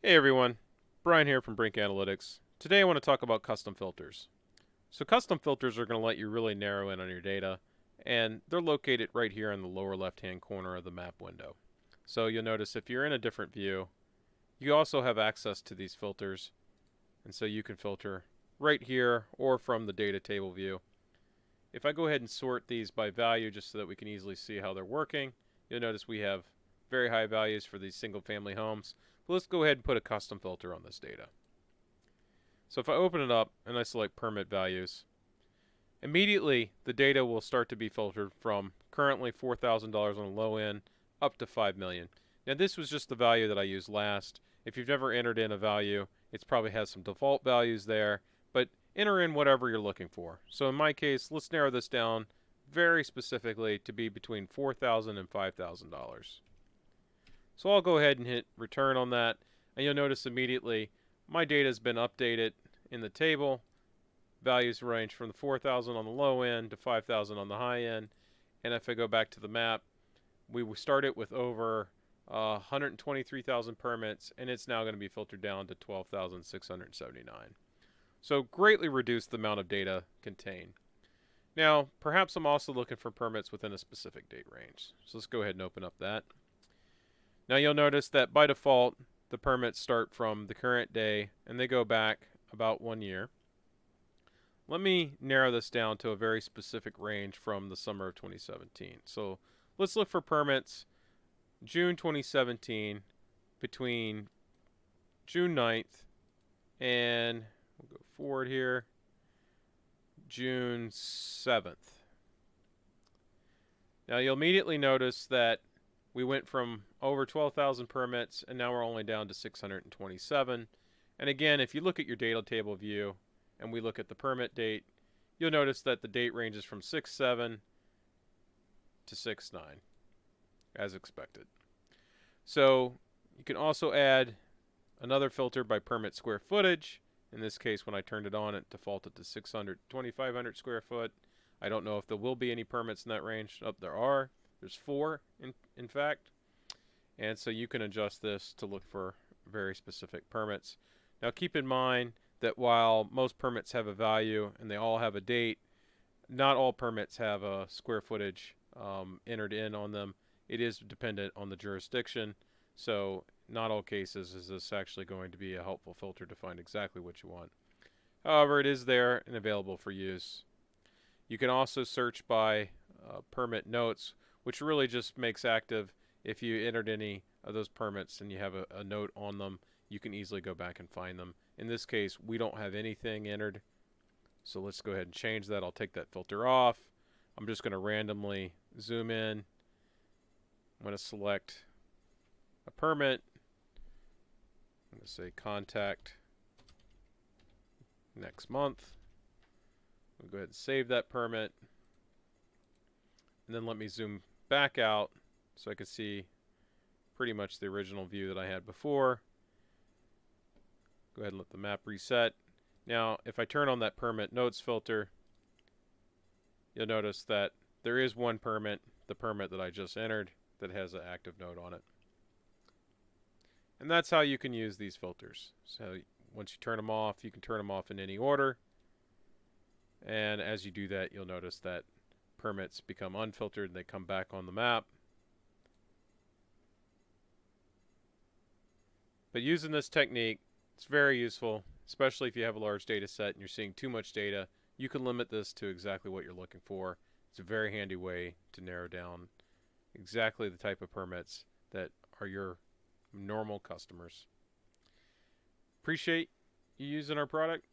Hey everyone, Brian here from Brink Analytics. Today I want to talk about custom filters. So custom filters are going to let you really narrow in on your data, and they're located right here in the lower left hand corner of the map window. So you'll notice if you're in a different view, you also have access to these filters, and so you can filter right here or from the data table view. If I go ahead and sort these by value just so that we can easily see how they're working, you'll notice we have very high values for these single family homes. But let's go ahead and put a custom filter on this data. So if I open it up and I select permit values, immediately the data will start to be filtered from currently $4,000 on the low end up to $5 million. Now this was just the value that I used last. If you've never entered in a value, it probably has some default values there, but enter in whatever you're looking for. So in my case, let's narrow this down very specifically to be between $4,000 and $5,000. So I'll go ahead and hit return on that, and you'll notice immediately my data has been updated in the table. Values range from the 4,000 on the low end to 5,000 on the high end. And if I go back to the map, we started with over 123,000 permits, and it's now going to be filtered down to 12,679. So greatly reduced the amount of data contained. Now, perhaps I'm also looking for permits within a specific date range. So let's go ahead and open up that. Now you'll notice that by default, the permits start from the current day and they go back about 1 year. Let me narrow this down to a very specific range from the summer of 2017. So let's look for permits June 2017 between June 9th and we'll go forward here, June 7th. Now you'll immediately notice that we went from over 12,000 permits and now we're only down to 627. And again, if you look at your data table view and we look at the permit date, you'll notice that the date ranges from 6/7 to 6/9 as expected. So you can also add another filter by permit square footage. In this case, when I turned it on, it defaulted to 2,500 square foot. I don't know if there will be any permits in that range. Oh, there are. There's 4 in fact. And so you can adjust this to look for very specific permits. Now keep in mind that while most permits have a value and they all have a date, not all permits have a square footage entered in on them. It is dependent on the jurisdiction. So not all cases is this actually going to be a helpful filter to find exactly what you want. However, it is there and available for use. You can also search by permit notes, which really just makes active if you entered any of those permits and you have a note on them, you can easily go back and find them. In this case, we don't have anything entered, so let's go ahead and change that. I'll take that filter off. I'm just going to randomly zoom in. I'm going to select a permit. I'm going to say contact next month. I'll go ahead and save that permit. And then let me zoom back out so I can see pretty much the original view that I had before. Go ahead and let the map reset. Now, if I turn on that permit notes filter, you'll notice that there is one permit, the permit that I just entered, that has an active note on it. And that's how you can use these filters. So once you turn them off, you can turn them off in any order. And as you do that, you'll notice that permits become unfiltered and they come back on the map. But using this technique, it's very useful, especially if you have a large data set and you're seeing too much data. You can limit this to exactly what you're looking for. It's a very handy way to narrow down exactly the type of permits that are your normal customers. Appreciate you using our product.